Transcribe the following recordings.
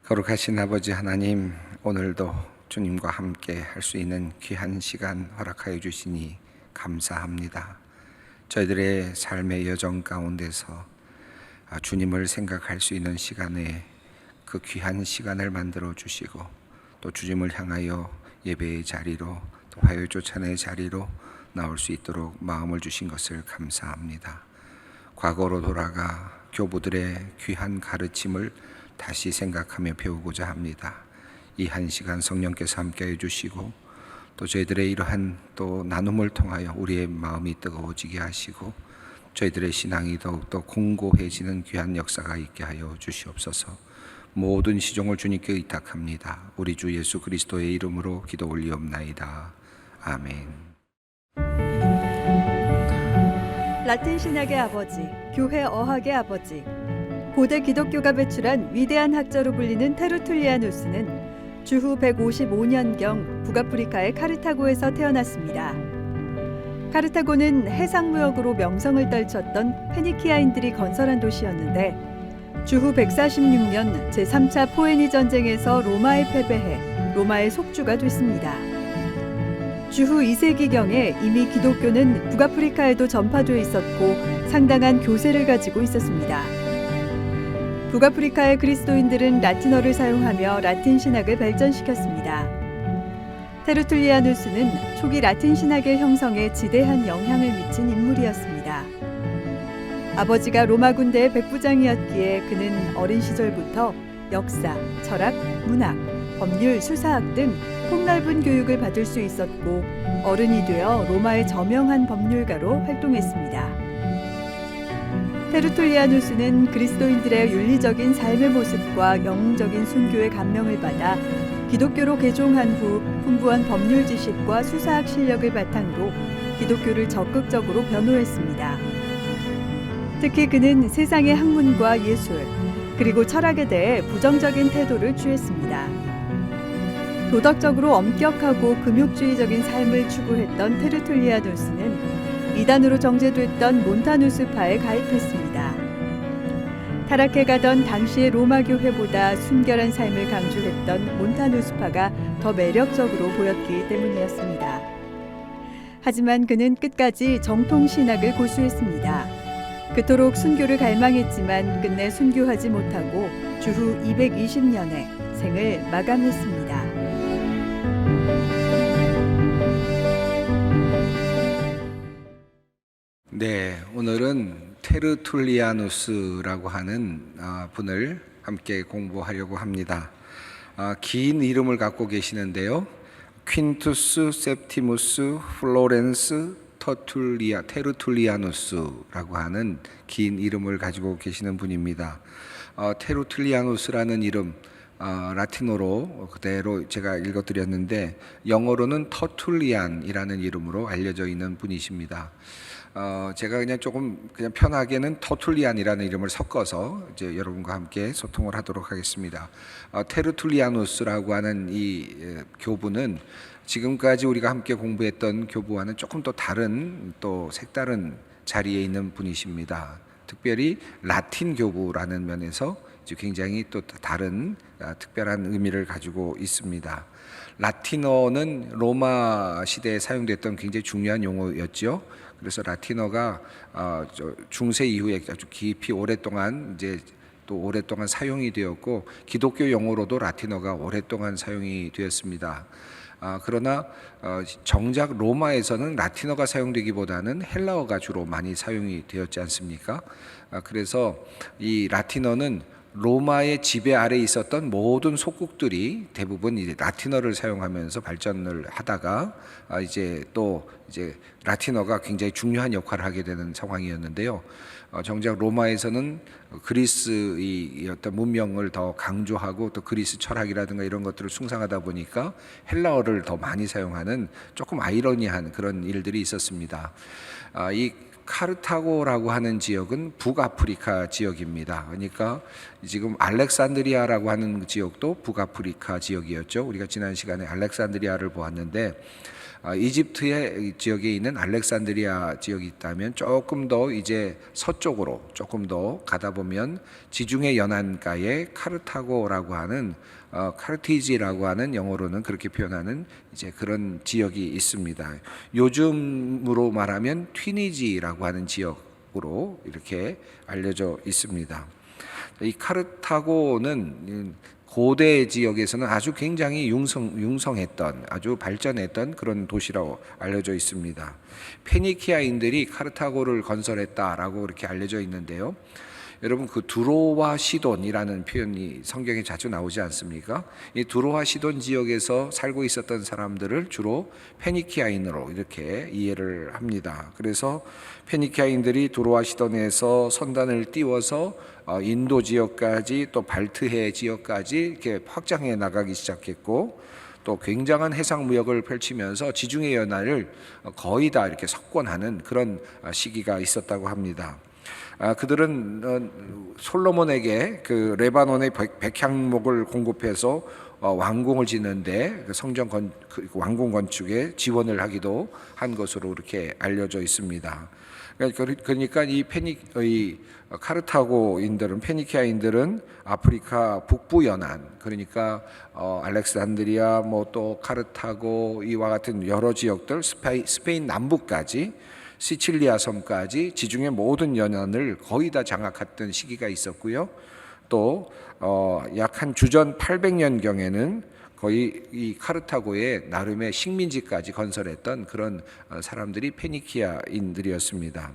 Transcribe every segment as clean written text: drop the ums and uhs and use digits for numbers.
거룩하신 아버지 하나님, 오늘도 주님과 함께 할 수 있는 귀한 시간 허락하여 주시니 감사합니다. 저희들의 삶의 여정 가운데서 주님을 생각할 수 있는 시간에 그 귀한 시간을 만들어 주시고, 또 주님을 향하여 예배의 자리로, 또 화요 조찬의 자리로 나올 수 있도록 마음을 주신 것을 감사합니다. 과거로 돌아가 교부들의 귀한 가르침을 다시 생각하며 배우고자 합니다. 이 한 시간 성령께서 함께해 주시고, 또 저희들의 이러한 또 나눔을 통하여 우리의 마음이 뜨거워지게 하시고, 저희들의 신앙이 더욱더 공고해지는 귀한 역사가 있게 하여 주시옵소서. 모든 시종을 주님께 의탁합니다. 우리 주 예수 그리스도의 이름으로 기도 올리옵나이다. 아멘. 라틴 신학의 아버지, 교회 어학의 아버지, 고대 기독교가 배출한 위대한 학자로 불리는 테르툴리아누스는 주후 155년경 북아프리카의 카르타고에서 태어났습니다. 카르타고는 해상무역으로 명성을 떨쳤던 페니키아인들이 건설한 도시였는데, 주후 146년 제3차 포에니 전쟁에서 로마에 패배해 로마의 속주가 됐습니다. 주후 2세기경에 이미 기독교는 북아프리카에도 전파되어 있었고 상당한 교세를 가지고 있었습니다. 북아프리카의 그리스도인들은 라틴어를 사용하며 라틴 신학을 발전시켰습니다. 테르툴리아누스는 초기 라틴 신학의 형성에 지대한 영향을 미친 인물이었습니다. 아버지가 로마 군대의 백부장이었기에 그는 어린 시절부터 역사, 철학, 문학, 법률, 수사학 등 폭넓은 교육을 받을 수 있었고, 어른이 되어 로마의 저명한 법률가로 활동했습니다. 테르툴리아누스는 그리스도인들의 윤리적인 삶의 모습과 영웅적인 순교의 감명을 받아 기독교로 개종한 후 풍부한 법률 지식과 수사학 실력을 바탕으로 기독교를 적극적으로 변호했습니다. 특히 그는 세상의 학문과 예술, 그리고 철학에 대해 부정적인 태도를 취했습니다. 도덕적으로 엄격하고 금욕주의적인 삶을 추구했던 테르툴리아누스는 이단으로 정죄됐던 몬타누스파에 가입했습니다. 타락해가던 당시의 로마 교회보다 순결한 삶을 강조했던 몬타누스파가 더 매력적으로 보였기 때문이었습니다. 하지만 그는 끝까지 정통 신학을 고수했습니다. 그토록 순교를 갈망했지만 끝내 순교하지 못하고 주후 220년에 생을 마감했습니다. 네, 오늘은 테르툴리아누스라고 하는 분을 함께 공부하려고 합니다. 긴 이름을 갖고 계시는데요. 퀸투스 세프티무스 플로렌스 테르툴리아누스라고 하는 긴 이름을 가지고 계시는 분입니다. 테르툴리아누스라는 이름, 라틴어로 그대로 제가 읽어드렸는데, 영어로는 터툴리안이라는 이름으로 알려져 있는 분이십니다. 제가 그냥 편하게는 터툴리안이라는 이름을 섞어서 이제 여러분과 함께 소통을 하도록 하겠습니다. 테르툴리아누스라고 하는 이 교부는 지금까지 우리가 함께 공부했던 교부와는 조금 더 다른, 또 색다른 자리에 있는 분이십니다. 특별히 라틴 교부라는 면에서 굉장히 또 다른 특별한 의미를 가지고 있습니다. 라틴어는 로마 시대에 사용됐던 굉장히 중요한 용어였죠. 그래서 라틴어가 중세 이후에 아주 깊이 오랫동안 사용이 되었고, 기독교 용어로도 라틴어가 오랫동안 사용이 되었습니다. 그러나 정작 로마에서는 라틴어가 사용되기보다는 헬라어가 주로 많이 사용이 되었지 않습니까? 그래서 이 라틴어는 로마의 지배 아래에 있었던 모든 속국들이 대부분 이제 라틴어를 사용하면서 발전을 하다가 이제 라틴어가 굉장히 중요한 역할을 하게 되는 상황이었는데요. 정작 로마에서는 그리스의 어떤 문명을 더 강조하고, 또 그리스 철학이라든가 이런 것들을 숭상하다 보니까 헬라어를 더 많이 사용하는 조금 아이러니한 그런 일들이 있었습니다. 이 카르타고라고 하는 지역은 북아프리카 지역입니다. 그러니까 지금 알렉산드리아라고 하는 지역도 북아프리카 지역이었죠. 우리가 지난 시간에 알렉산드리아를 보았는데, 이집트의 지역에 있는 알렉산드리아 지역이 있다면 조금 더 이제 서쪽으로 조금 더 가다 보면 지중해 연안가에 카르타고라고 하는 카르티지라고 하는 영어로는 그렇게 표현하는 이제 그런 지역이 있습니다. 요즘으로 말하면 튀니지라고 하는 지역으로 이렇게 알려져 있습니다. 이 카르타고는 고대 지역에서는 아주 굉장히 융성했던 아주 발전했던 그런 도시라고 알려져 있습니다. 페니키아인들이 카르타고를 건설했다라고 그렇게 알려져 있는데요. 여러분 그 두로와 시돈이라는 표현이 성경에 자주 나오지 않습니까? 이 두로와 시돈 지역에서 살고 있었던 사람들을 주로 페니키아인으로 이렇게 이해를 합니다. 그래서 페니키아인들이 두로와 시돈에서 선단을 띄워서 인도 지역까지 또 발트해 지역까지 이렇게 확장해 나가기 시작했고 또 굉장한 해상 무역을 펼치면서 지중해 연안을 거의 다 이렇게 석권하는 그런 시기가 있었다고 합니다. 그들은 솔로몬에게 그 레바논의 백향목을 공급해서 왕궁을 짓는데 그 왕궁 건축에 지원을 하기도 한 것으로 이렇게 알려져 있습니다. 그러니까 이 카르타고인들은 페니키아인들은 아프리카 북부 연안 그러니까 알렉산드리아 뭐 또 카르타고 이와 같은 여러 지역들 스페인 남부까지 시칠리아 섬까지 지중해 모든 연안을 거의 다 장악했던 시기가 있었고요. 또 약 한 주전 800년경에는 거의 이 카르타고에 나름의 식민지까지 건설했던 그런 사람들이 페니키아인들이었습니다.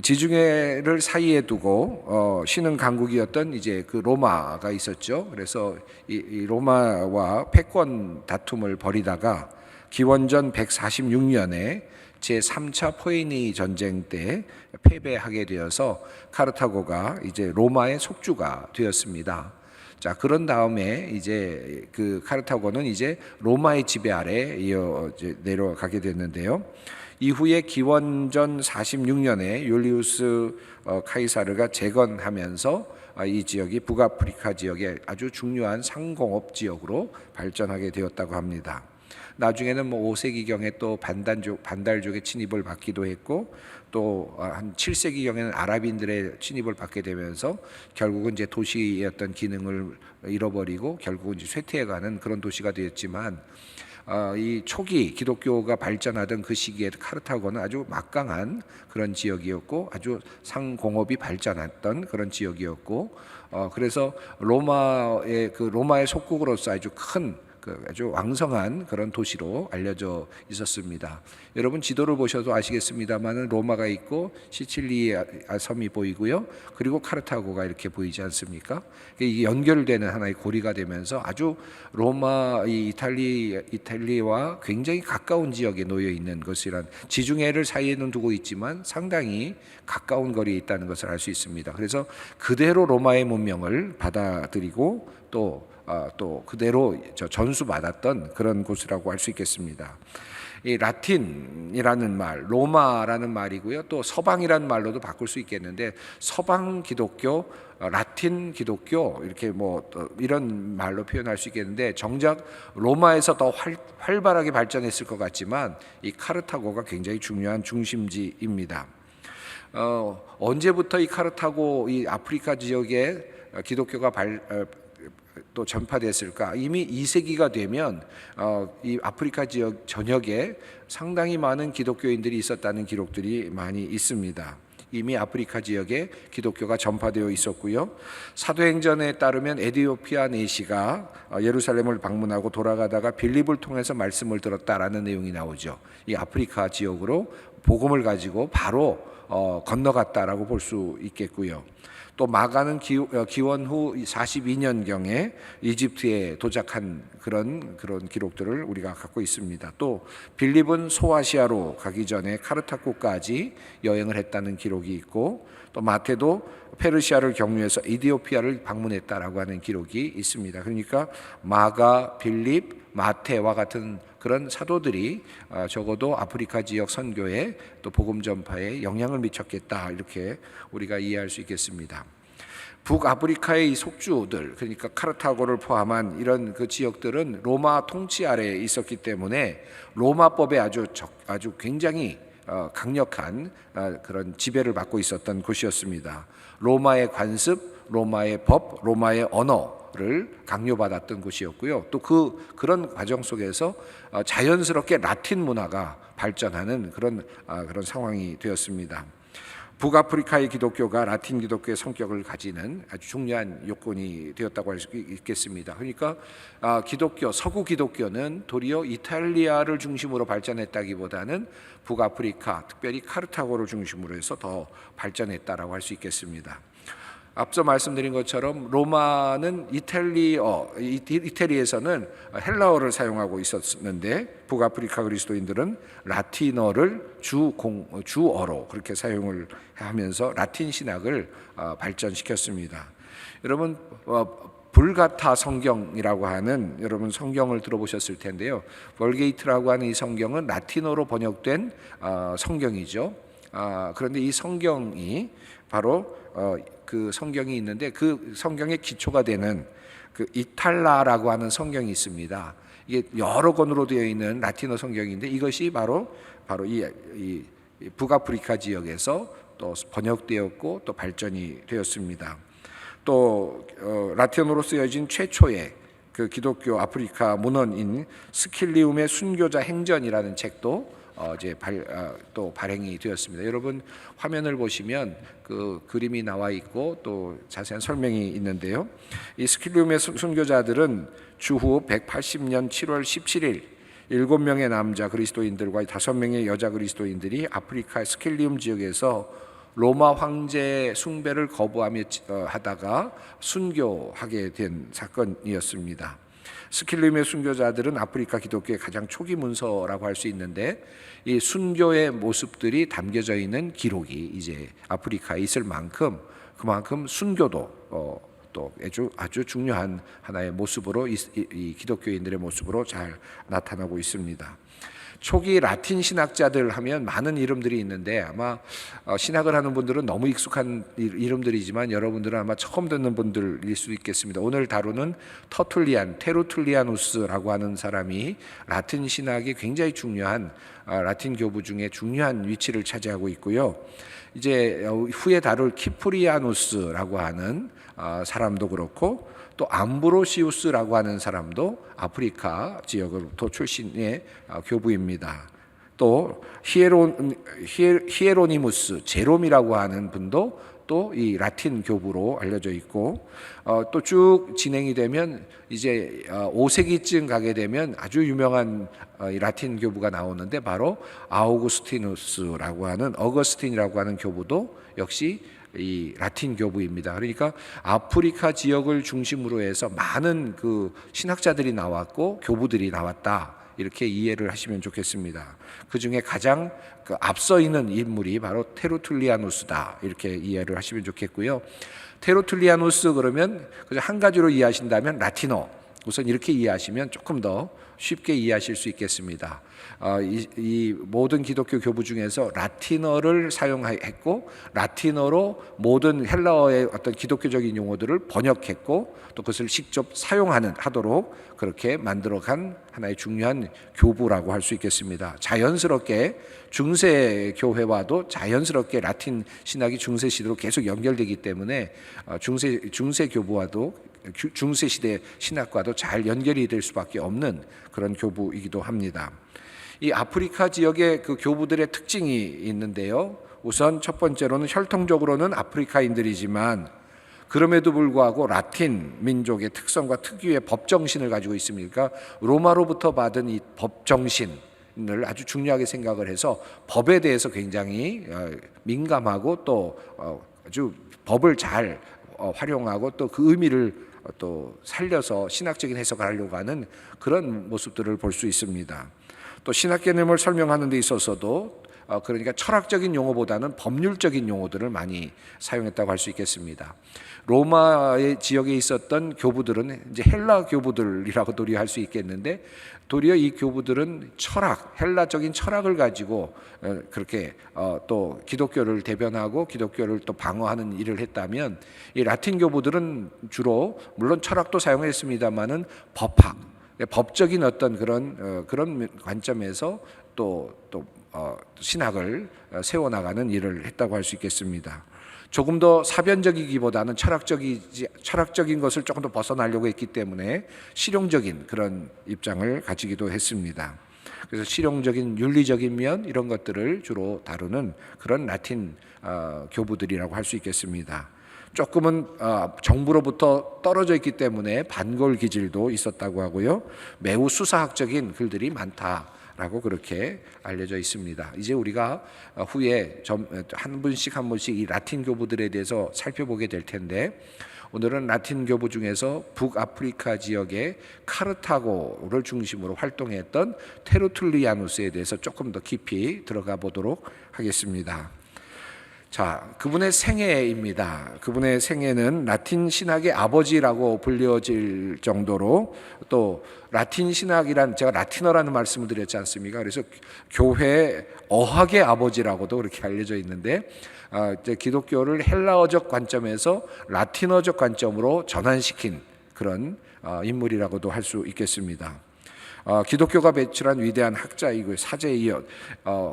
지중해를 사이에 두고 신흥 강국이었던 이제 그 로마가 있었죠. 그래서 이 로마와 패권 다툼을 벌이다가 기원전 146년에 제3차 포에니 전쟁 때 패배하게 되어서 카르타고가 이제 로마의 속주가 되었습니다. 자, 그런 다음에 이제 그 카르타고는 이제 로마의 지배 아래 내려가게 됐는데요. 이후에 기원전 46년에 율리우스 카이사르가 재건하면서 이 지역이 북아프리카 지역의 아주 중요한 상공업 지역으로 발전하게 되었다고 합니다. 나중에는 뭐 5세기경에 또 반달족의 침입을 받기도 했고 또 한 7세기경에는 아랍인들의 침입을 받게 되면서 결국은 이제 도시의 어떤 기능을 잃어버리고 결국은 이제 쇠퇴해가는 그런 도시가 되었지만 이 초기 기독교가 발전하던 그 시기에 카르타고는 아주 막강한 그런 지역이었고 아주 상공업이 발전했던 그런 지역이었고 그래서 로마의 속국으로서 아주 큰 아주 왕성한 그런 도시로 알려져 있었습니다. 여러분 지도를 보셔도 아시겠습니다만 로마가 있고 시칠리아 섬이 보이고요. 그리고 카르타고가 이렇게 보이지 않습니까? 이게 연결되는 하나의 고리가 되면서 아주 로마 이탈리아와 굉장히 가까운 지역에 놓여 있는 것이란 지중해를 사이에는 두고 있지만 상당히 가까운 거리에 있다는 것을 알 수 있습니다. 그래서 그대로 로마의 문명을 받아들이고 또 그대로 전수받았던 그런 곳이라고 할 수 있겠습니다. 이 라틴이라는 말, 로마라는 말이고요. 또 서방이라는 말로도 바꿀 수 있겠는데 서방 기독교, 라틴 기독교 이렇게 뭐 이런 말로 표현할 수 있겠는데 정작 로마에서 더 활발하게 발전했을 것 같지만 이 카르타고가 굉장히 중요한 중심지입니다. 언제부터 이 카르타고 이 아프리카 지역에 기독교가 또 전파됐을까? 이미 2세기가 되면 이 아프리카 지역 전역에 상당히 많은 기독교인들이 있었다는 기록들이 많이 있습니다. 이미 아프리카 지역에 기독교가 전파되어 있었고요. 사도행전에 따르면 에티오피아 내시가 예루살렘을 방문하고 돌아가다가 빌립을 통해서 말씀을 들었다라는 내용이 나오죠. 이 아프리카 지역으로 복음을 가지고 바로 건너갔다라고 볼 수 있겠고요. 또 마가는 기원 후 42년경에 이집트에 도착한 그런 기록들을 우리가 갖고 있습니다. 또 빌립은 소아시아로 가기 전에 카르타고까지 여행을 했다는 기록이 있고 또 마태도 페르시아를 경유해서 이디오피아를 방문했다라고 하는 기록이 있습니다. 그러니까 마가, 빌립, 마태와 같은 그런 사도들이 적어도 아프리카 지역 선교에 또 복음 전파에 영향을 미쳤겠다 이렇게 우리가 이해할 수 있겠습니다. 북아프리카의 이 속주들, 그러니까 카르타고를 포함한 이런 그 지역들은 로마 통치 아래에 있었기 때문에 로마법에 아주 굉장히 강력한 그런 지배를 받고 있었던 곳이었습니다. 로마의 관습, 로마의 법, 로마의 언어를 강요받았던 곳이었고요. 또 그런 과정 속에서 자연스럽게 라틴 문화가 발전하는 그런 상황이 되었습니다. 북아프리카의 기독교가 라틴 기독교의 성격을 가지는 아주 중요한 요건이 되었다고 할 수 있겠습니다. 그러니까 서구 기독교는 도리어 이탈리아를 중심으로 발전했다기보다는 북아프리카, 특별히 카르타고를 중심으로 해서 더 발전했다라고 할 수 있겠습니다. 앞서 말씀드린 것처럼 로마는 이태리에서는 헬라어를 사용하고 있었는데 북아프리카 그리스도인들은 라틴어를 주어로 그렇게 사용을 하면서 라틴 신학을 발전시켰습니다. 여러분 불가타 성경이라고 하는 여러분 성경을 들어보셨을 텐데요. 벌게이트라고 하는 이 성경은 라틴어로 번역된 성경이죠. 그런데 이 성경이 바로 그 성경이 있는데 그 성경의 기초가 되는 그 이탈라라고 하는 성경이 있습니다. 이게 여러 권으로 되어 있는 라틴어 성경인데 이것이 바로 이 북아프리카 지역에서 또 번역되었고 또 발전이 되었습니다. 또 라틴어로 쓰여진 최초의 그 기독교 아프리카 문헌인 스킬리움의 순교자 행전이라는 책도 또 발행이 되었습니다. 여러분 화면을 보시면 그 그림이 나와 있고 또 자세한 설명이 있는데요. 이 스킬리움의 순교자들은 주후 180년 7월 17일 7명의 남자 그리스도인들과 5명의 여자 그리스도인들이 아프리카 스킬리움 지역에서 로마 황제 숭배를 거부하며 하다가 순교하게 된 사건이었습니다. 스킬리움의 순교자들은 아프리카 기독교의 가장 초기 문서라고 할 수 있는데 이 순교의 모습들이 담겨져 있는 기록이 이제 아프리카에 있을 만큼 그만큼 순교도 또 아주 중요한 하나의 모습으로 이 기독교인들의 모습으로 잘 나타나고 있습니다. 초기 라틴 신학자들 하면 많은 이름들이 있는데 아마 신학을 하는 분들은 너무 익숙한 이름들이지만 여러분들은 아마 처음 듣는 분들일 수 있겠습니다. 오늘 다루는 테루툴리아누스라고 하는 사람이 라틴 신학이 굉장히 중요한 라틴 교부 중에 중요한 위치를 차지하고 있고요. 이제 후에 다룰 키프리아누스라고 하는 사람도 그렇고 또 암브로시우스라고 하는 사람도 아프리카 지역으로부터 출신의 교부입니다. 또 히에로니무스 제롬이라고 하는 분도 또 이 라틴 교부로 알려져 있고 또 쭉 진행이 되면 이제 5세기쯤 가게 되면 아주 유명한 라틴 교부가 나오는데 바로 어거스틴이라고 하는 교부도 역시 이 라틴 교부입니다. 그러니까 아프리카 지역을 중심으로 해서 많은 그 신학자들이 나왔고 교부들이 나왔다. 이렇게 이해를 하시면 좋겠습니다. 그 중에 가장 앞서 있는 인물이 바로 테루툴리아누스다. 이렇게 이해를 하시면 좋겠고요. 테루툴리아누스 그러면 한 가지로 이해하신다면 라틴어. 우선 이렇게 이해하시면 조금 더 쉽게 이해하실 수 있겠습니다. 이 모든 기독교 교부 중에서 라틴어를 사용했고 라틴어로 모든 헬라어의 어떤 기독교적인 용어들을 번역했고 또 그것을 직접 하도록 그렇게 만들어간 하나의 중요한 교부라고 할 수 있겠습니다. 자연스럽게 중세 교회와도 자연스럽게 라틴 신학이 중세 시대로 계속 연결되기 때문에 중세 교부와도 중세 시대 신학과도 잘 연결이 될 수밖에 없는 그런 교부이기도 합니다. 이 아프리카 지역의 그 교부들의 특징이 있는데요. 우선 첫 번째로는 혈통적으로는 아프리카인들이지만 그럼에도 불구하고 라틴 민족의 특성과 특유의 법정신을 가지고 있습니다. 그러니까 로마로부터 받은 이 법정신을 아주 중요하게 생각을 해서 법에 대해서 굉장히 민감하고 또 아주 법을 잘 활용하고 또 그 의미를 또 살려서 신학적인 해석을 하려고 하는 그런 모습들을 볼 수 있습니다. 또 신학 개념을 설명하는 데 있어서도 그러니까 철학적인 용어보다는 법률적인 용어들을 많이 사용했다고 할 수 있겠습니다. 로마의 지역에 있었던 교부들은 이제 헬라 교부들이라고 도리어 할 수 있겠는데, 도리어 이 교부들은 헬라적인 철학을 가지고 그렇게 또 기독교를 대변하고 기독교를 또 방어하는 일을 했다면, 이 라틴 교부들은 주로 물론 철학도 사용했습니다만은 법적인 어떤 그런 관점에서 또 신학을 세워나가는 일을 했다고 할 수 있겠습니다. 조금 더 사변적이기보다는 철학적인 것을 조금 더 벗어나려고 했기 때문에 실용적인 그런 입장을 가지기도 했습니다. 그래서 실용적인 윤리적인 면 이런 것들을 주로 다루는 그런 라틴 교부들이라고 할 수 있겠습니다. 조금은 정부로부터 떨어져 있기 때문에 반골 기질도 있었다고 하고요. 매우 수사학적인 글들이 많다라고 그렇게 알려져 있습니다. 이제 우리가 후에 한 분씩 이 라틴 교부들에 대해서 살펴보게 될 텐데, 오늘은 라틴 교부 중에서 북아프리카 지역의 카르타고를 중심으로 활동했던 테르툴리아누스에 대해서 조금 더 깊이 들어가 보도록 하겠습니다. 자, 그분의 생애입니다. 그분의 생애는 라틴 신학의 아버지라고 불려질 정도로, 또 라틴 신학이란, 제가 라틴어라는 말씀을 드렸지 않습니까? 그래서 교회 어학의 아버지라고도 그렇게 알려져 있는데, 이제 기독교를 헬라어적 관점에서 라틴어적 관점으로 전환시킨 그런 인물이라고도 할 수 있겠습니다. 기독교가 배출한 위대한 학자이고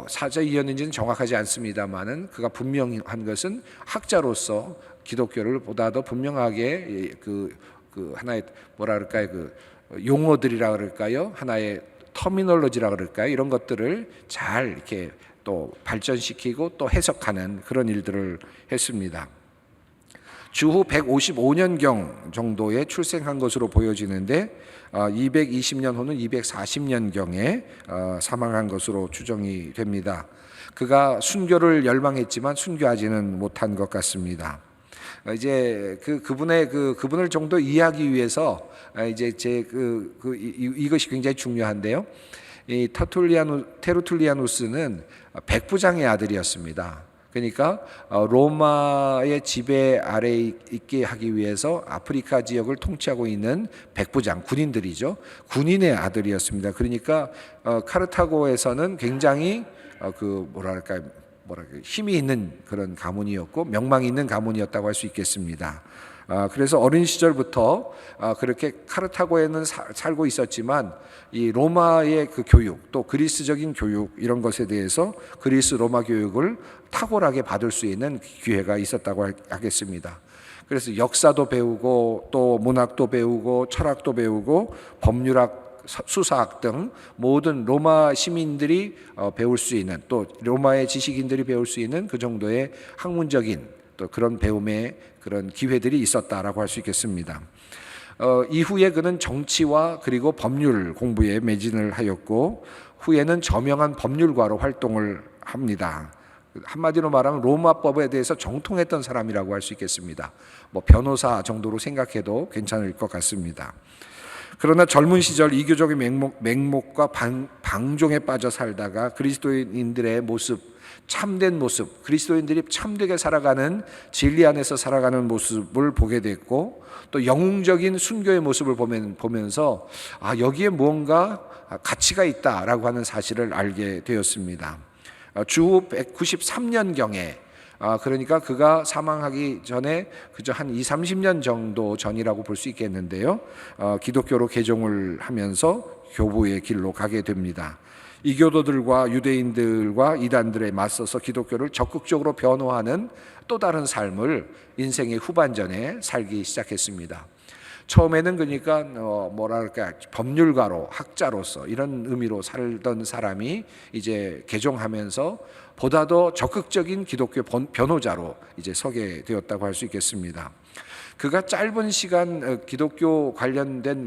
사제이었는지는 정확하지 않습니다만은, 그가 분명한 것은 학자로서 기독교를 보다 더 분명하게 그 하나의 용어들이라 그럴까요? 하나의 터미놀로지라 그럴까요? 이런 것들을 잘 이렇게 또 발전시키고 또 해석하는 그런 일들을 했습니다. 주후 155년경 정도에 출생한 것으로 보여지는데, 220년 후는 240년경에 사망한 것으로 추정이 됩니다. 그가 순교를 열망했지만 순교하지는 못한 것 같습니다. 이제 그분을 좀 더 이해하기 위해서 이제 이것이 굉장히 중요한데요. 이 테르툴리아누스는 백부장의 아들이었습니다. 그러니까 로마의 지배 아래에 있게 하기 위해서 아프리카 지역을 통치하고 있는 백부장, 군인들이죠. 군인의 아들이었습니다. 그러니까 카르타고에서는 굉장히 힘이 있는 그런 가문이었고 명망이 있는 가문이었다고 할 수 있겠습니다. 그래서 어린 시절부터 그렇게 카르타고에는 살고 있었지만, 이 로마의 그 교육, 또 그리스적인 교육, 이런 것에 대해서 그리스 로마 교육을 탁월하게 받을 수 있는 기회가 있었다고 하겠습니다. 그래서 역사도 배우고 또 문학도 배우고 철학도 배우고 법률학, 수사학 등 모든 로마 시민들이 배울 수 있는, 또 로마의 지식인들이 배울 수 있는 그 정도의 학문적인 또 그런 배움의 그런 기회들이 있었다라고 할 수 있겠습니다. 이후에 그는 정치와 그리고 법률 공부에 매진을 하였고, 후에는 저명한 법률가로 활동을 합니다. 한마디로 말하면 로마법에 대해서 정통했던 사람이라고 할 수 있겠습니다. 변호사 정도로 생각해도 괜찮을 것 같습니다. 그러나 젊은 시절 이교적인 맹목과 방종에 빠져 살다가 그리스도인들의 모습, 참된 모습, 그리스도인들이 참되게 살아가는, 진리 안에서 살아가는 모습을 보게 됐고, 또 영웅적인 순교의 모습을 보면서 여기에 무언가 가치가 있다라고 하는 사실을 알게 되었습니다. 주후 193년경에, 그러니까 그가 사망하기 전에 그저 한 20-30년 정도 전이라고 볼 수 있겠는데요. 기독교로 개종을 하면서 교부의 길로 가게 됩니다. 이교도들과 유대인들과 이단들에 맞서서 기독교를 적극적으로 변호하는 또 다른 삶을 인생의 후반전에 살기 시작했습니다. 처음에는 그러니까 법률가로, 학자로서 이런 의미로 살던 사람이 이제 개종하면서 보다 더 적극적인 기독교 변호자로 이제 서게 되었다고 할 수 있겠습니다. 그가 짧은 시간 기독교 관련된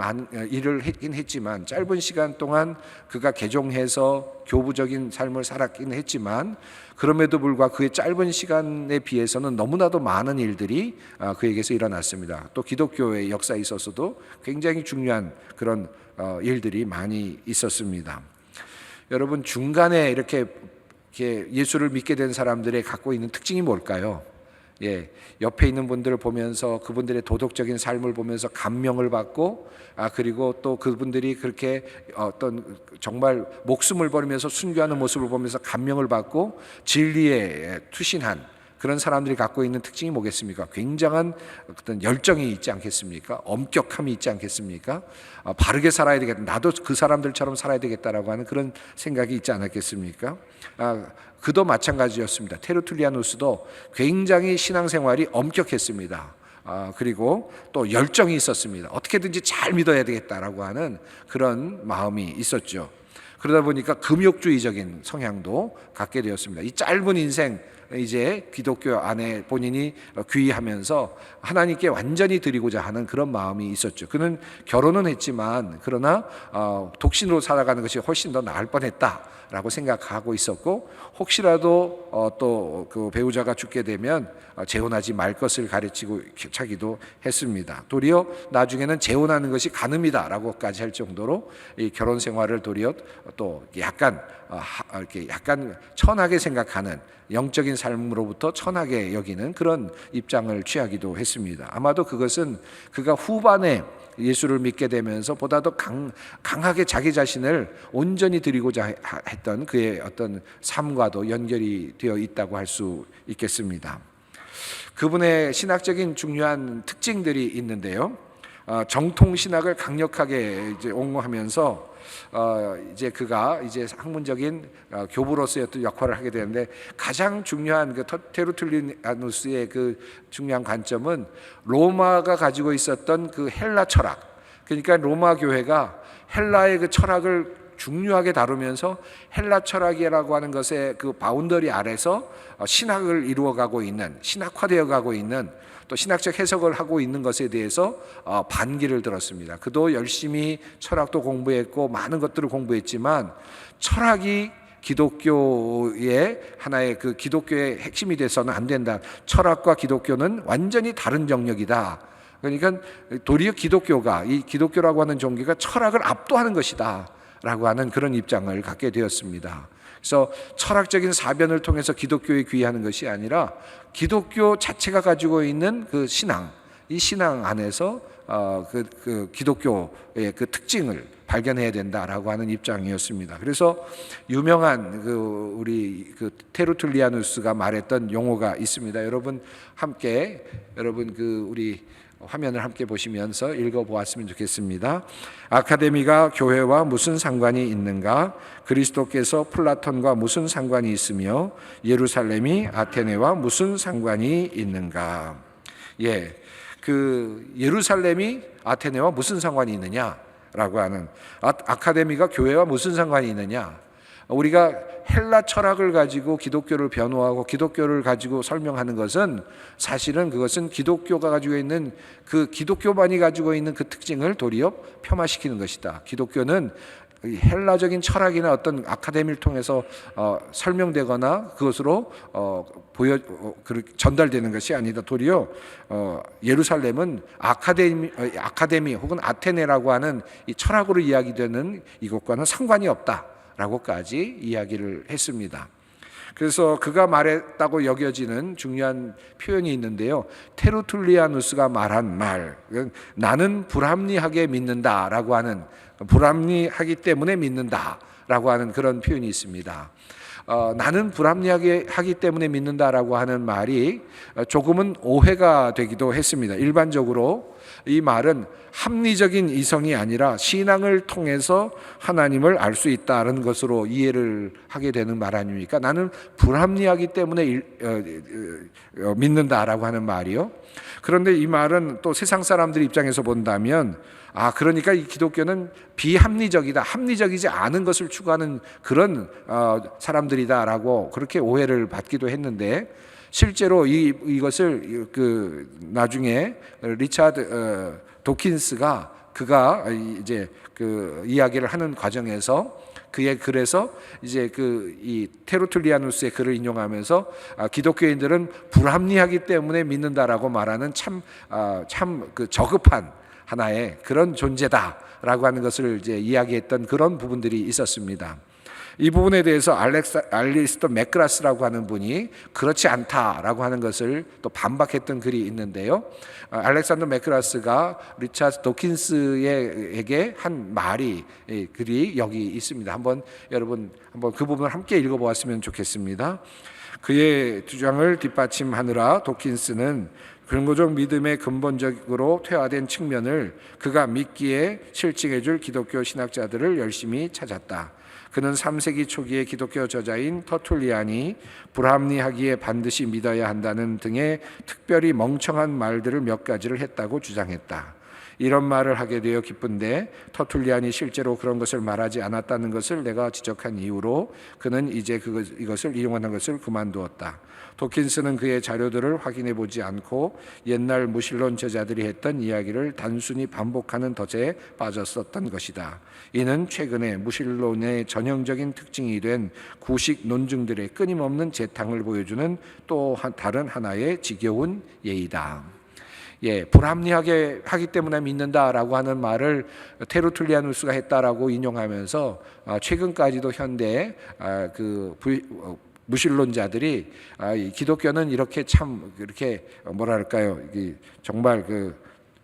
일을 했긴 했지만, 짧은 시간 동안 그가 개종해서 교부적인 삶을 살았긴 했지만, 그럼에도 불구하고 그의 짧은 시간에 비해서는 너무나도 많은 일들이 그에게서 일어났습니다. 또 기독교의 역사에 있어서도 굉장히 중요한 그런 일들이 많이 있었습니다. 여러분, 중간에 이렇게 이렇게 예수를 믿게 된 사람들의 갖고 있는 특징이 뭘까요? 예, 옆에 있는 분들을 보면서 그분들의 도덕적인 삶을 보면서 감명을 받고, 그리고 또 그분들이 그렇게 어떤 정말 목숨을 버리면서 순교하는 모습을 보면서 감명을 받고 진리에 투신한 그런 사람들이 갖고 있는 특징이 뭐겠습니까? 굉장한 어떤 열정이 있지 않겠습니까? 엄격함이 있지 않겠습니까? 바르게 살아야 되겠다. 나도 그 사람들처럼 살아야 되겠다라고 하는 그런 생각이 있지 않았겠습니까? 그도 마찬가지였습니다. 테르툴리아누스도 굉장히 신앙생활이 엄격했습니다. 그리고 또 열정이 있었습니다. 어떻게든지 잘 믿어야 되겠다라고 하는 그런 마음이 있었죠. 그러다 보니까 금욕주의적인 성향도 갖게 되었습니다. 이 짧은 인생, 이제 기독교 안에 본인이 귀의하면서 하나님께 완전히 드리고자 하는 그런 마음이 있었죠. 그는 결혼은 했지만 그러나 독신으로 살아가는 것이 훨씬 더 나을 뻔했다라고 생각하고 있었고, 혹시라도 또 그 배우자가 죽게 되면 재혼하지 말 것을 가르치고 차기도 했습니다. 도리어 나중에는 재혼하는 것이 간음이다라고까지 할 정도로 이 결혼 생활을 도리어 또 약간 이렇게 약간 천하게 생각하는, 영적인 삶으로부터 천하게 여기는 그런 입장을 취하기도 했습니다. 아마도 그것은 그가 후반에 예수를 믿게 되면서 보다 더 강하게 자기 자신을 온전히 드리고자 했던 그의 어떤 삶과도 연결이 되어 있다고 할 수 있겠습니다. 그분의 신학적인 중요한 특징들이 있는데요. 정통 신학을 강력하게 이제 옹호하면서 이제 그가 이제 학문적인 교부로서의 어떤 역할을 하게 되는데, 가장 중요한 그 테르툴리아누스의 그 중요한 관점은 로마가 가지고 있었던 그 헬라 철학, 그러니까 로마 교회가 헬라의 그 철학을 중요하게 다루면서 헬라 철학이라고 하는 것의 그 바운더리 아래서 신학을 이루어가고 있는, 신학화되어 가고 있는, 또 신학적 해석을 하고 있는 것에 대해서 반기를 들었습니다. 그도 열심히 철학도 공부했고 많은 것들을 공부했지만 철학이 기독교의 하나의 그 기독교의 핵심이 돼서는 안 된다. 철학과 기독교는 완전히 다른 영역이다. 그러니까 도리어 기독교가, 이 기독교라고 하는 종교가 철학을 압도하는 것이다 라고 하는 그런 입장을 갖게 되었습니다. 그래서 철학적인 사변을 통해서 기독교에 귀의하는 것이 아니라 기독교 자체가 가지고 있는 그 신앙, 이 신앙 안에서 그 기독교의 그 특징을 발견해야 된다라고 하는 입장이었습니다. 그래서 유명한 그 우리 그 테르툴리아누스가 말했던 용어가 있습니다. 여러분 그 우리 화면을 함께 보시면서 읽어보았으면 좋겠습니다. 아카데미가 교회와 무슨 상관이 있는가? 그리스도께서 플라톤과 무슨 상관이 있으며 예루살렘이 아테네와 무슨 상관이 있는가? 예, 그 예루살렘이 아테네와 무슨 상관이 있느냐라고 하는, 아카데미가 교회와 무슨 상관이 있느냐? 우리가 헬라 철학을 가지고 기독교를 변호하고 기독교를 가지고 설명하는 것은 사실은 그것은 기독교가 가지고 있는 그 기독교만이 가지고 있는 그 특징을 도리어 폄하시키는 것이다. 기독교는 헬라적인 철학이나 어떤 아카데미를 통해서 설명되거나 그것으로 전달되는 것이 아니다. 도리어 예루살렘은 아카데미 혹은 아테네라고 하는 이 철학으로 이야기되는 이것과는 상관이 없다 라고까지 이야기를 했습니다. 그래서 그가 말했다고 여겨지는 중요한 표현이 있는데요. 테르툴리아누스가 말한 말, 나는 불합리하게 믿는다라고 하는, 불합리하기 때문에 믿는다라고 하는 그런 표현이 있습니다. 나는 불합리하게 하기 때문에 믿는다라고 하는 말이 조금은 오해가 되기도 했습니다. 일반적으로 이 말은 합리적인 이성이 아니라 신앙을 통해서 하나님을 알 수 있다는 것으로 이해를 하게 되는 말 아닙니까? 나는 불합리하기 때문에 믿는다라고 하는 말이요. 그런데 이 말은 또 세상 사람들 입장에서 본다면, 그러니까 이 기독교는 비합리적이다, 합리적이지 않은 것을 추구하는 그런 사람들이다라고 그렇게 오해를 받기도 했는데, 실제로 이것을 그 나중에 리차드 도킨스가 그가 이제 그 이야기를 하는 과정에서 그의 글에서 이제 이 테르툴리아누스의 글을 인용하면서 기독교인들은 불합리하기 때문에 믿는다라고 말하는 참 그 저급한 하나의 그런 존재다라고 하는 것을 이제 이야기했던 그런 부분들이 있었습니다. 이 부분에 대해서 알리스터 맥그라스라고 하는 분이 그렇지 않다라고 하는 것을 또 반박했던 글이 있는데요. 알렉산더 맥그라스가 리차드 도킨스에게 한 말이 글이 여기 있습니다. 여러분 한번 그 부분을 함께 읽어보았으면 좋겠습니다. 그의 주장을 뒷받침하느라 도킨스는 근거적 믿음의 근본적으로 퇴화된 측면을 그가 믿기에 실증해줄 기독교 신학자들을 열심히 찾았다. 그는 3세기 초기의 기독교 저자인 터툴리안이 불합리하기에 반드시 믿어야 한다는 등의 특별히 멍청한 말들을 몇 가지를 했다고 주장했다. 이런 말을 하게 되어 기쁜데 터툴리안이 실제로 그런 것을 말하지 않았다는 것을 내가 지적한 이후로 그는 이제 이것을 이용하는 것을 그만두었다. 도킨스는 그의 자료들을 확인해 보지 않고 옛날 무신론 저자들이 했던 이야기를 단순히 반복하는 덫에 빠졌었던 것이다. 이는 최근에 무신론의 전형적인 특징이 된 구식 논증들의 끊임없는 재탕을 보여주는 또 다른 하나의 지겨운 예이다. 불합리하게 하기 때문에 믿는다라고 하는 말을 테르툴리아누스가 했다라고 인용하면서 최근까지도 현대 무신론자들이 기독교는 이렇게 참 이렇게 뭐랄까요, 정말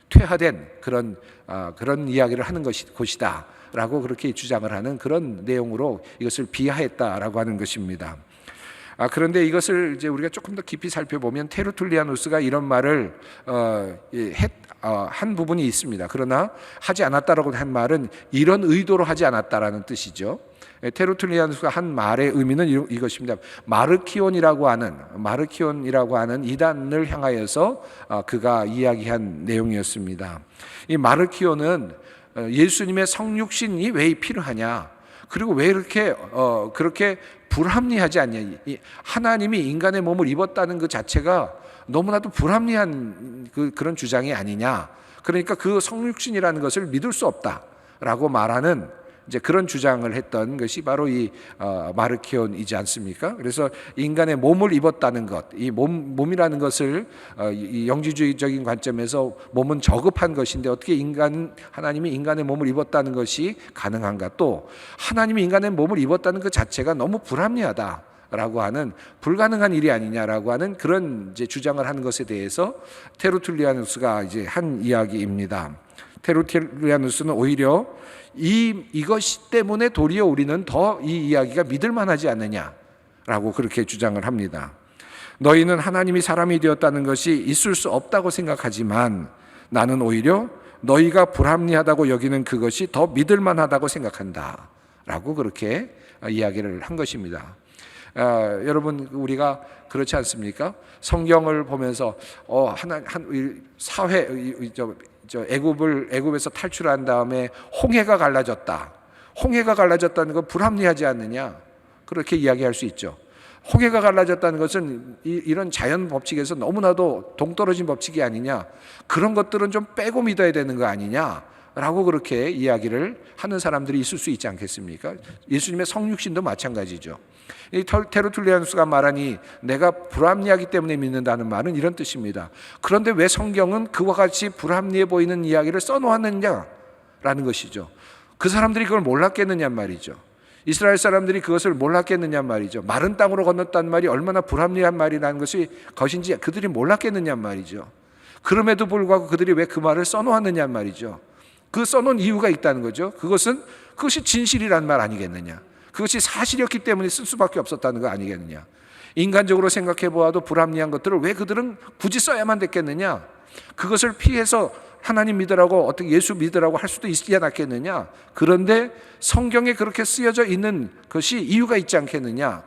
퇴화된 그런 이야기를 하는 곳이다라고 그렇게 주장을 하는 그런 내용으로 이것을 비하했다라고 하는 것입니다. 그런데 이것을 이제 우리가 조금 더 깊이 살펴보면 테르툴리아누스가 이런 말을 한 부분이 있습니다. 그러나 하지 않았다라고 한 말은 이런 의도로 하지 않았다라는 뜻이죠. 테르툴리아누스가 한 말의 의미는 이것입니다. 마르키온이라고 하는 이단을 향하여서 그가 이야기한 내용이었습니다. 이 마르키온은 예수님의 성육신이 왜 필요하냐? 그리고 왜 이렇게 그렇게 불합리하지 않냐? 하나님이 인간의 몸을 입었다는 그 자체가 너무나도 불합리한 그런 주장이 아니냐? 그러니까 그 성육신이라는 것을 믿을 수 없다라고 말하는 이제 그런 주장을 했던 것이 바로 이 마르키온이지 않습니까? 그래서 인간의 몸을 입었다는 것, 이 몸이라는 것을 이 영지주의적인 관점에서 몸은 저급한 것인데 어떻게 하나님이 인간의 몸을 입었다는 것이 가능한가? 또 하나님이 인간의 몸을 입었다는 그 자체가 너무 불합리하다. 라고 하는 불가능한 일이 아니냐라고 하는 그런 이제 주장을 하는 것에 대해서 테르툴리아누스가 이제 한 이야기입니다. 테르툴리아누스는 오히려 이것 때문에 도리어 우리는 더 이 이야기가 믿을 만하지 않느냐라고 그렇게 주장을 합니다. 너희는 하나님이 사람이 되었다는 것이 있을 수 없다고 생각하지만 나는 오히려 너희가 불합리하다고 여기는 그것이 더 믿을 만하다고 생각한다 라고 그렇게 이야기를 한 것입니다. 여러분 우리가 그렇지 않습니까? 성경을 보면서 애굽에서 탈출한 다음에 홍해가 갈라졌다. 홍해가 갈라졌다는 건 불합리하지 않느냐? 그렇게 이야기할 수 있죠. 홍해가 갈라졌다는 것은 이런 자연 법칙에서 너무나도 동떨어진 법칙이 아니냐? 그런 것들은 좀 빼고 믿어야 되는 거 아니냐? 라고 그렇게 이야기를 하는 사람들이 있을 수 있지 않겠습니까? 예수님의 성육신도 마찬가지죠. 이 테르툴리아누스가 말하니 내가 불합리하기 때문에 믿는다는 말은 이런 뜻입니다. 그런데 왜 성경은 그와 같이 불합리해 보이는 이야기를 써놓았느냐라는 것이죠. 그 사람들이 그걸 몰랐겠느냐 말이죠. 이스라엘 사람들이 그것을 몰랐겠느냐 말이죠. 마른 땅으로 건넜다는 말이 얼마나 불합리한 말이라는 것인지 그들이 몰랐겠느냐 말이죠. 그럼에도 불구하고 그들이 왜 그 말을 써놓았느냐 말이죠. 그 써놓은 이유가 있다는 거죠. 그것이 진실이란 말 아니겠느냐. 그것이 사실이었기 때문에 쓸 수밖에 없었다는 거 아니겠느냐. 인간적으로 생각해 보아도 불합리한 것들을 왜 그들은 굳이 써야만 됐겠느냐. 그것을 피해서 하나님 믿으라고 어떻게 예수 믿으라고 할 수도 있지 않았겠느냐. 그런데 성경에 그렇게 쓰여져 있는 것이 이유가 있지 않겠느냐.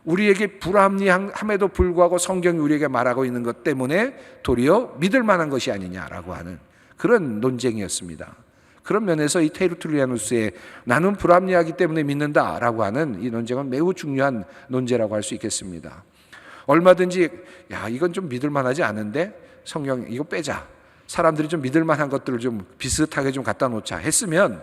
우리에게 불합리함에도 불구하고 성경이 우리에게 말하고 있는 것 때문에 도리어 믿을 만한 것이 아니냐라고 하는 그런 논쟁이었습니다. 그런 면에서 이 테르툴리아누스의 나는 불합리하기 때문에 믿는다라고 하는 이 논쟁은 매우 중요한 논제라고 할 수 있겠습니다. 얼마든지 이건 좀 믿을 만하지 않은데 성경 이거 빼자. 사람들이 좀 믿을 만한 것들을 좀 비슷하게 좀 갖다 놓자 했으면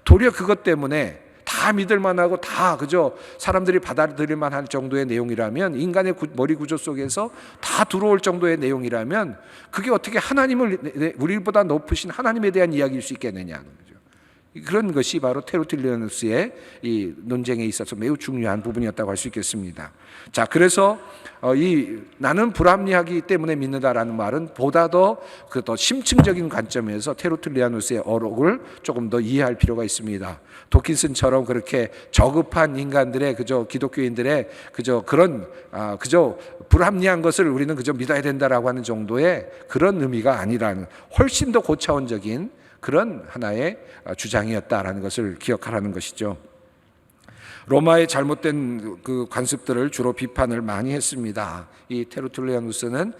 도리어 그것 때문에 다 믿을 만하고 다 그저 사람들이 받아들일 만한 정도의 내용이라면 인간의 머리 구조 속에서 다 들어올 정도의 내용이라면 그게 어떻게 하나님을 우리보다 높으신 하나님에 대한 이야기일 수 있겠느냐는 거죠. 그런 것이 바로 테루툴리아누스의 이 논쟁에 있어서 매우 중요한 부분이었다고 할 수 있겠습니다. 자, 그래서 나는 불합리하기 때문에 믿는다라는 말은 보다 더 심층적인 관점에서 테루툴리아누스의 어록을 조금 더 이해할 필요가 있습니다. 도킨슨처럼 그렇게 저급한 인간들의 기독교인들의 그런 불합리한 것을 우리는 그저 믿어야 된다라고 하는 정도의 그런 의미가 아니라는, 훨씬 더 고차원적인 그런 하나의 주장이었다라는 것을 기억하라는 것이죠. 로마의 잘못된 그 관습들을 주로 비판을 많이 했습니다. 이 테루툴리아누스는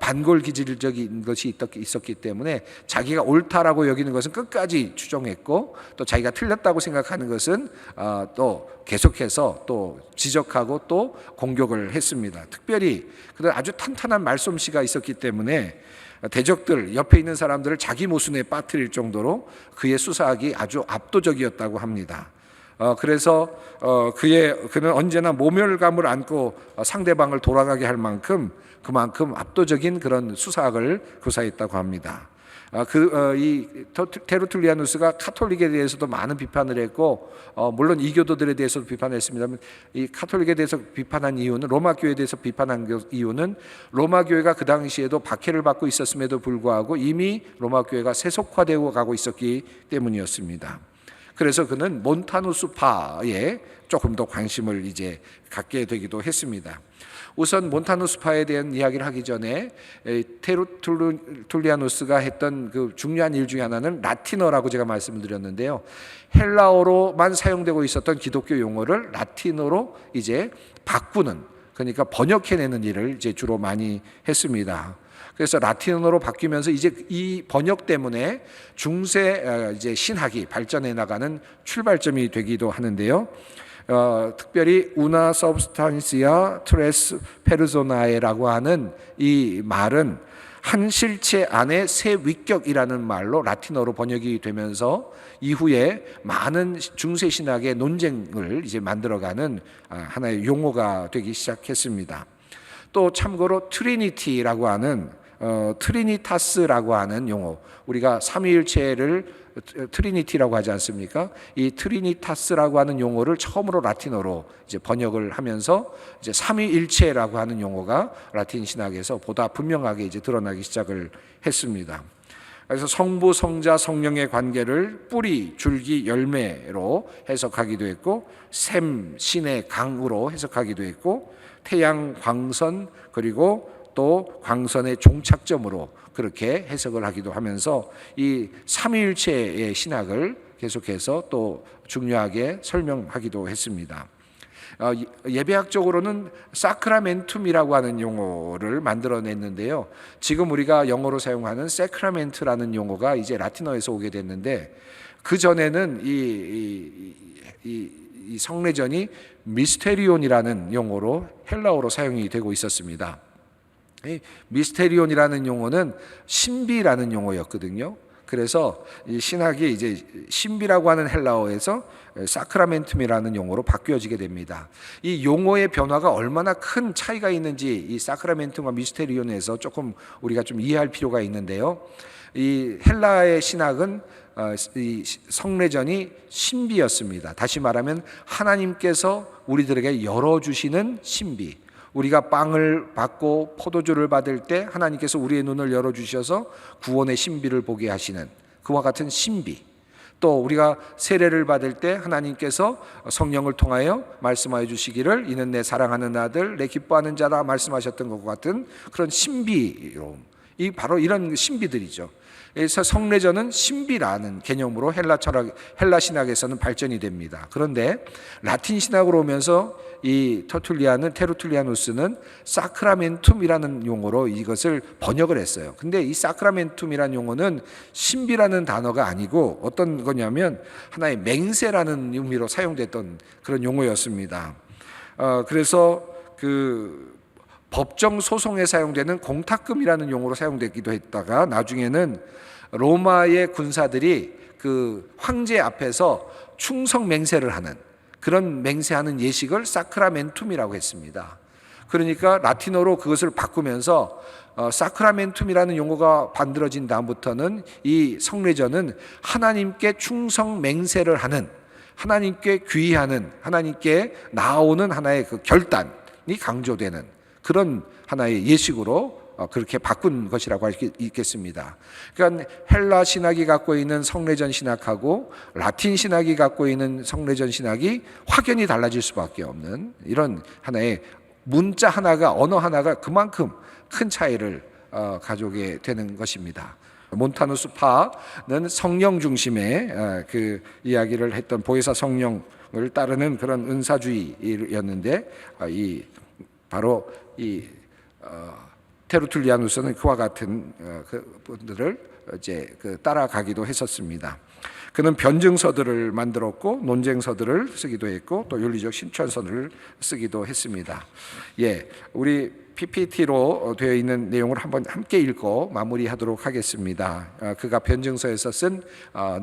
반골기질적인 것이 있었기 때문에 자기가 옳다라고 여기는 것은 끝까지 추종했고, 또 자기가 틀렸다고 생각하는 것은 또 계속해서 또 지적하고 또 공격을 했습니다. 특별히 그런 아주 탄탄한 말솜씨가 있었기 때문에 대적들, 옆에 있는 사람들을 자기 모순에 빠뜨릴 정도로 그의 수사학이 아주 압도적이었다고 합니다. 그래서 그는 언제나 모멸감을 안고 상대방을 돌아가게 할 만큼 그만큼 압도적인 그런 수사학을 구사했다고 합니다. 이 테루툴리아누스가 카톨릭에 대해서도 많은 비판을 했고, 물론 이교도들에 대해서도 비판했습니다만, 이 카톨릭에 대해서 비판한 이유는, 로마 교회에 대해서 비판한 이유는 로마 교회가 그 당시에도 박해를 받고 있었음에도 불구하고 이미 로마 교회가 세속화되고 가고 있었기 때문이었습니다. 그래서 그는 몬타누스파에 조금 더 관심을 이제 갖게 되기도 했습니다. 우선 몬타누스파에 대한 이야기를 하기 전에 테루툴리아누스가 했던 그 중요한 일 중에 하나는 라틴어라고 제가 말씀을 드렸는데요. 헬라어로만 사용되고 있었던 기독교 용어를 라틴어로 이제 바꾸는, 그러니까 번역해내는 일을 이제 주로 많이 했습니다. 그래서 라틴어로 바뀌면서 이제 이 번역 때문에 중세 이제 신학이 발전해 나가는 출발점이 되기도 하는데요. 특별히 우나 서브스탄시아 트레스 페르소나에라고 하는 이 말은 한 실체 안에 세 위격이라는 말로 라틴어로 번역이 되면서 이후에 많은 중세 신학의 논쟁을 이제 만들어가는 하나의 용어가 되기 시작했습니다. 또 참고로 트리니티라고 하는 트리니타스라고 하는 용어, 우리가 삼위일체를 트리니티라고 하지 않습니까? 이 트리니타스라고 하는 용어를 처음으로 라틴어로 이제 번역을 하면서 이제 삼위일체라고 하는 용어가 라틴 신학에서 보다 분명하게 이제 드러나기 시작을 했습니다. 그래서 성부, 성자, 성령의 관계를 뿌리, 줄기, 열매로 해석하기도 했고, 샘, 신의 강으로 해석하기도 했고, 태양, 광선, 그리고 또 광선의 종착점으로 그렇게 해석을 하기도 하면서 이 삼위일체의 신학을 계속해서 또 중요하게 설명하기도 했습니다. 예배학적으로는 사크라멘툼이라고 하는 용어를 만들어냈는데요. 지금 우리가 영어로 사용하는 세크라멘트라는 용어가 이제 라틴어에서 오게 됐는데, 그 전에는 이 성례전이 미스테리온이라는 용어로 헬라어로 사용이 되고 있었습니다. 미스테리온이라는 용어는 신비라는 용어였거든요. 그래서 이 신학이 이제 신비라고 하는 헬라어에서 사크라멘툼이라는 용어로 바뀌어지게 됩니다. 이 용어의 변화가 얼마나 큰 차이가 있는지 이 사크라멘툼과 미스테리온에서 조금 우리가 좀 이해할 필요가 있는데요. 이 헬라의 신학은 이 성례전이 신비였습니다. 다시 말하면 하나님께서 우리들에게 열어주시는 신비. 우리가 빵을 받고 포도주를 받을 때 하나님께서 우리의 눈을 열어주셔서 구원의 신비를 보게 하시는 그와 같은 신비, 또 우리가 세례를 받을 때 하나님께서 성령을 통하여 말씀하여 주시기를 이는 내 사랑하는 아들 내 기뻐하는 자라 말씀하셨던 것과 같은 그런 신비로움, 이 바로 이런 신비들이죠. 그래서 성례전은 신비라는 개념으로 헬라 신학에서는 발전이 됩니다. 그런데 라틴 신학으로 오면서 이 테루툴리아누스는 사크라멘툼이라는 용어로 이것을 번역을 했어요. 근데 이 사크라멘툼이라는 용어는 신비라는 단어가 아니고 어떤 거냐면 하나의 맹세라는 의미로 사용됐던 그런 용어였습니다. 그래서 그 법정 소송에 사용되는 공탁금이라는 용어로 사용되기도 했다가 나중에는 로마의 군사들이 그 황제 앞에서 충성 맹세를 하는 그런 맹세하는 예식을 사크라멘툼이라고 했습니다. 그러니까 라틴어로 그것을 바꾸면서 사크라멘툼이라는 용어가 만들어진 다음부터는 이 성례전은 하나님께 충성 맹세를 하는, 하나님께 귀의하는, 하나님께 나아오는 하나의 그 결단이 강조되는 그런 하나의 예식으로 그렇게 바꾼 것이라고 할 수 있겠습니다. 그러니까 헬라 신학이 갖고 있는 성례전 신학하고 라틴 신학이 갖고 있는 성례전 신학이 확연히 달라질 수밖에 없는 이런 하나의 문자 하나가, 언어 하나가 그만큼 큰 차이를 가져오게 되는 것입니다. 몬타누스 파는 성령 중심의 그 이야기를 했던 보혜사 성령을 따르는 그런 은사주의였는데 바로 이 테르툴리아누스는 그와 같은 그 분들을 이제 따라가기도 했었습니다. 그는 변증서들을 만들었고 논쟁서들을 쓰기도 했고 또 윤리적 신천서를 쓰기도 했습니다. 우리 PPT로 되어 있는 내용을 한번 함께 읽고 마무리하도록 하겠습니다. 그가 변증서에서 쓴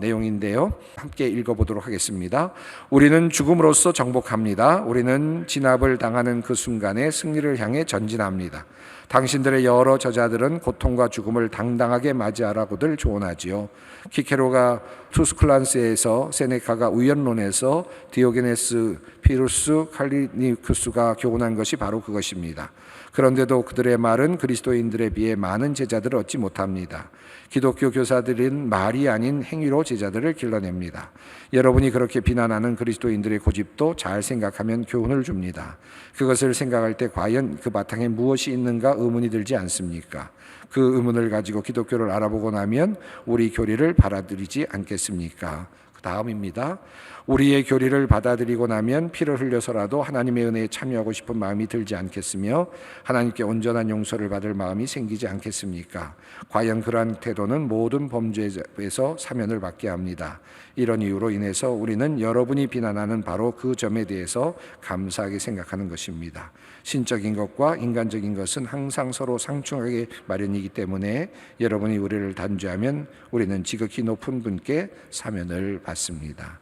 내용인데요. 함께 읽어보도록 하겠습니다. 우리는 죽음으로써 정복합니다. 우리는 진압을 당하는 그 순간에 승리를 향해 전진합니다. 당신들의 여러 저자들은 고통과 죽음을 당당하게 맞이하라고들 조언하지요. 키케로가 투스클란스에서, 세네카가 우연론에서, 디오게네스, 피루스, 칼리니쿠스가 교훈한 것이 바로 그것입니다. 그런데도 그들의 말은 그리스도인들에 비해 많은 제자들을 얻지 못합니다. 기독교 교사들은 말이 아닌 행위로 제자들을 길러냅니다. 여러분이 그렇게 비난하는 그리스도인들의 고집도 잘 생각하면 교훈을 줍니다. 그것을 생각할 때 과연 그 바탕에 무엇이 있는가 의문이 들지 않습니까? 그 의문을 가지고 기독교를 알아보고 나면 우리 교리를 받아들이지 않겠습니까? 그 다음입니다. 우리의 교리를 받아들이고 나면 피를 흘려서라도 하나님의 은혜에 참여하고 싶은 마음이 들지 않겠으며 하나님께 온전한 용서를 받을 마음이 생기지 않겠습니까? 과연 그러한 태도는 모든 범죄에서 사면을 받게 합니다. 이런 이유로 인해서 우리는 여러분이 비난하는 바로 그 점에 대해서 감사하게 생각하는 것입니다. 신적인 것과 인간적인 것은 항상 서로 상충하게 마련이기 때문에 여러분이 우리를 단죄하면 우리는 지극히 높은 분께 사면을 받습니다.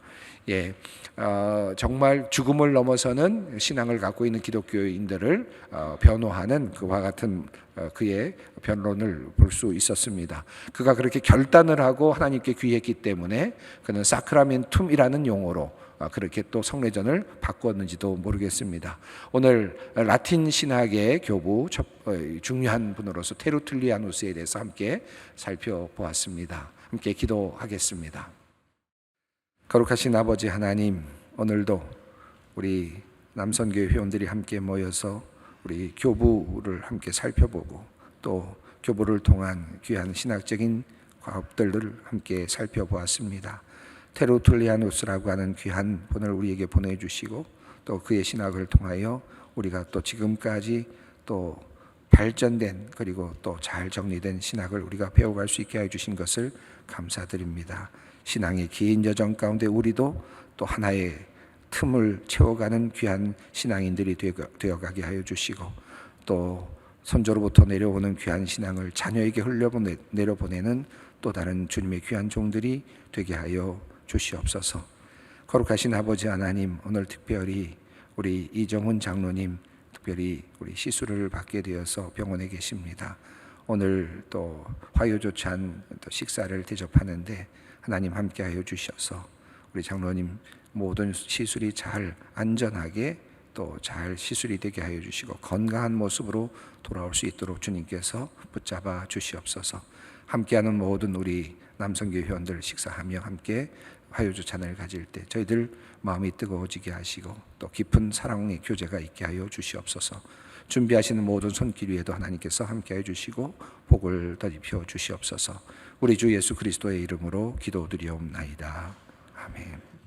정말 죽음을 넘어서는 신앙을 갖고 있는 기독교인들을 변호하는 그와 같은 그의 변론을 볼 수 있었습니다. 그가 그렇게 결단을 하고 하나님께 귀했기 때문에 그는 사크라멘툼이라는 용어로 그렇게 또 성례전을 바꾸었는지도 모르겠습니다. 오늘 라틴 신학의 교부 중요한 분으로서 테르툴리아누스에 대해서 함께 살펴보았습니다. 함께 기도하겠습니다. 거룩하신 아버지 하나님, 오늘도 우리 남선교회 회원들이 함께 모여서 우리 교부를 함께 살펴보고 또 교부를 통한 귀한 신학적인 과업들을 함께 살펴보았습니다. 테르툴리아누스라고 하는 귀한 분을 우리에게 보내주시고 또 그의 신학을 통하여 우리가 또 지금까지 또 발전된 그리고 또 잘 정리된 신학을 우리가 배워갈 수 있게 해주신 것을 감사드립니다. 신앙의 긴 여정 가운데 우리도 또 하나의 틈을 채워가는 귀한 신앙인들이 되어가게 하여 주시고 또 선조로부터 내려오는 귀한 신앙을 자녀에게 내려보내는 또 다른 주님의 귀한 종들이 되게 하여 주시옵소서. 거룩하신 아버지 하나님, 오늘 특별히 우리 이정훈 장로님 특별히 우리 시술을 받게 되어서 병원에 계십니다. 오늘 또 화요조찬 또 식사를 대접하는데 하나님 함께하여 주셔서 우리 장로님 모든 시술이 잘 안전하게 또 잘 시술이 되게 하여 주시고 건강한 모습으로 돌아올 수 있도록 주님께서 붙잡아 주시옵소서. 함께하는 모든 우리 남성교회 회원들 식사하며 함께 화요조찬을 가질 때 저희들 마음이 뜨거워지게 하시고 또 깊은 사랑의 교제가 있게 하여 주시옵소서. 준비하시는 모든 손길 위에도 하나님께서 함께해 주시고 복을 더 입혀 주시옵소서. 우리 주 예수 그리스도의 이름으로 기도드리옵나이다. 아멘.